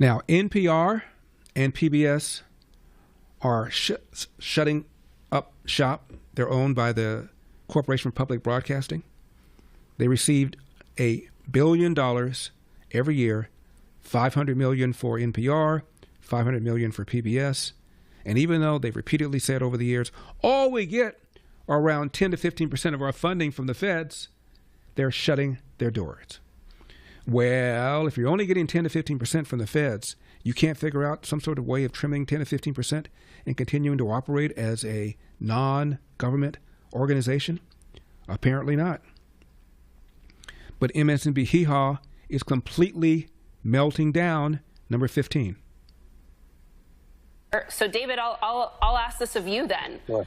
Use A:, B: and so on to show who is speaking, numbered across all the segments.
A: Now, NPR and PBS are shutting up shop. They're owned by the Corporation for Public Broadcasting. They received $1 billion every year, $500 million for NPR, $500 million for PBS. And even though they've repeatedly said over the years, all we get are around 10 to 15% of our funding from the feds, they're shutting their doors. Well, if you're only getting 10 to 15% from the feds, you can't figure out some sort of way of trimming 10 to 15% and continuing to operate as a non-government organization? Apparently not. But MSNBC Hee Haw is completely melting down. Number 15.
B: So, David, I'll ask this of you then.
C: Sure.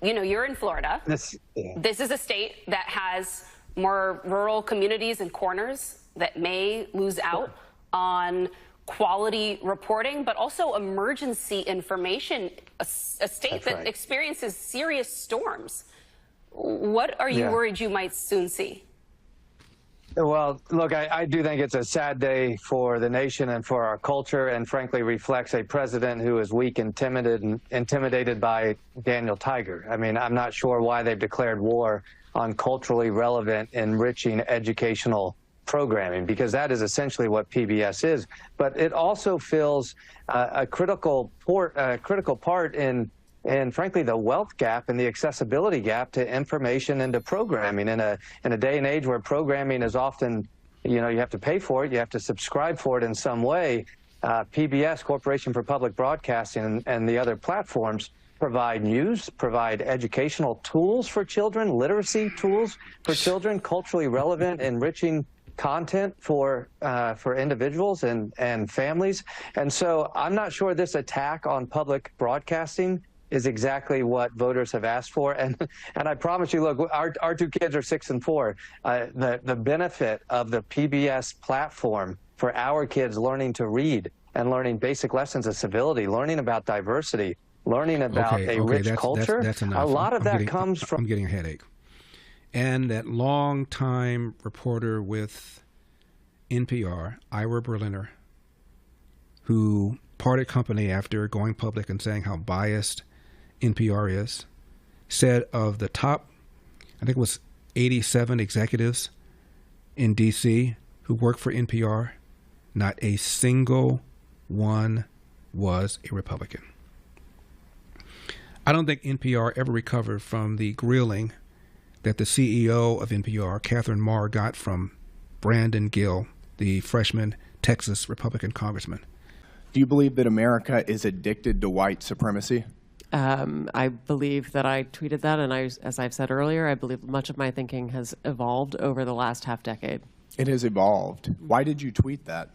B: You're in Florida. This is a state that has more rural communities and corners that may lose out on quality reporting, but also emergency information, a state that experiences serious storms. What are you worried you might soon see?
C: Well, look, I do think it's a sad day for the nation and for our culture, and frankly reflects a president who is weak and intimidated by Daniel Tiger. I mean, I'm not sure why they've declared war on culturally relevant, enriching educational programming, because that is essentially what PBS is. But it also fills a critical part in, frankly, the wealth gap and the accessibility gap to information and to programming in a day and age where programming is often, you have to pay for it, you have to subscribe for it in some way. PBS, Corporation for Public Broadcasting, and the other platforms provide news, provide educational tools for children, literacy tools for children, culturally relevant, enriching content for individuals and families. And so I'm not sure this attack on public broadcasting is exactly what voters have asked for. And I promise you, look, our two kids are 6 and 4. The benefit of the PBS platform for our kids learning to read and learning basic lessons of civility, learning about diversity, learning about a rich culture, that's a lot of that comes from...
A: I'm getting a headache. And that long-time reporter with NPR, Ira Berliner, who parted company after going public and saying how biased NPR is, said of the top, I think it was 87 executives in D.C. who work for NPR, not a single one was a Republican. I don't think NPR ever recovered from the grilling that the CEO of NPR, Catherine Marr, got from Brandon Gill, the freshman Texas Republican congressman.
D: Do you believe that America is addicted to white supremacy?
E: I believe that I tweeted that, and as I've said earlier, I believe much of my thinking has evolved over the last half decade.
D: It has evolved. Why did you tweet that?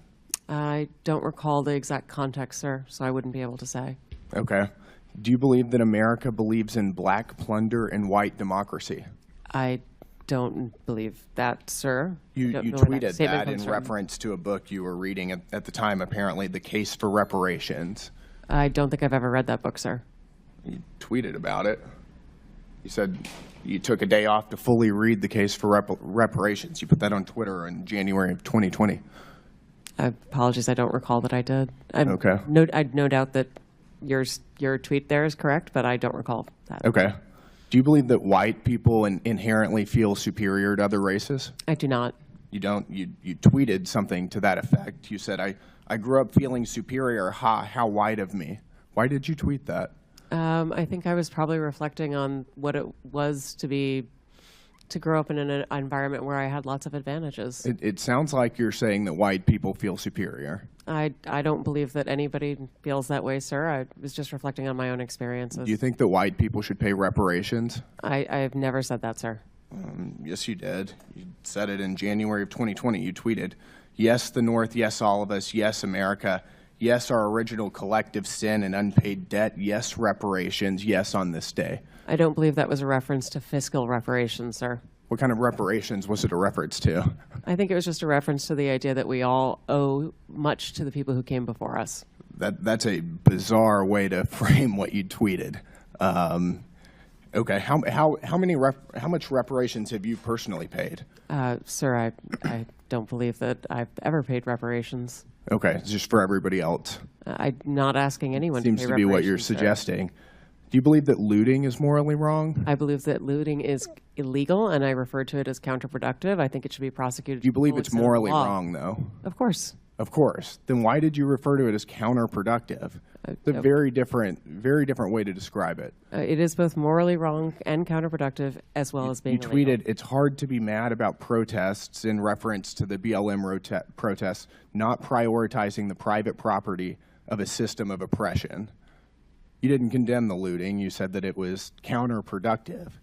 E: I don't recall the exact context, sir, so I wouldn't be able to say.
D: Okay. Do you believe that America believes in black plunder and white democracy?
E: I don't believe that, sir.
D: You tweeted that in reference to a book you were reading at the time, apparently, The Case for Reparations.
E: I don't think I've ever read that book, sir.
D: You tweeted about it. You said you took a day off to fully read The Case for Reparations. You put that on Twitter in January of 2020.
E: Apologies, I don't recall that I did.
D: Okay.
E: I'd no doubt that your tweet there is correct, but I don't recall that.
D: Okay. Do you believe that white people inherently feel superior to other races?
E: I do not.
D: You don't? You tweeted something to that effect. You said, I grew up feeling superior. How white of me. Why did you tweet that?
E: I think I was probably reflecting on what it was to grow up in an environment where I had lots of advantages.
D: It sounds like you're saying that white people feel superior.
E: I don't believe that anybody feels that way, sir. I was just reflecting on my own experiences.
D: Do you think that white people should pay reparations?
E: I've never said that, sir.
D: Yes, you did. You said it in January of 2020. You tweeted, yes, the North, yes, all of us, yes, America, yes, our original collective sin and unpaid debt, yes, reparations, yes, on this day.
E: I don't believe that was a reference to fiscal reparations, sir.
D: What kind of reparations was it a reference to?
E: I think it was just a reference to the idea that we all owe much to the people who came before us.
D: That's a bizarre way to frame what you tweeted. Okay. How much reparations have you personally paid?
E: Sir, I don't believe that I've ever paid reparations.
D: Okay, it's just for everybody else.
E: I'm not asking anyone
D: Seems
E: to pay
D: to be what you're
E: reparations, sir.
D: suggesting. Do you believe that looting is morally wrong?
E: I believe that looting is illegal, and I refer to it as counterproductive. I think it should be prosecuted.
D: Do you believe
E: to the
D: it's
E: full extent of the
D: morally
E: law.
D: wrong, though?
E: Of course.
D: Of course. Then why did you refer to it as counterproductive? It's a very different way to describe it.
E: It is both morally wrong and counterproductive, as well as being
D: You
E: illegal.
D: tweeted, "It's hard to be mad about protests," in reference to the BLM protests, not prioritizing the private property of a system of oppression. You didn't condemn the looting. You said that it was counterproductive.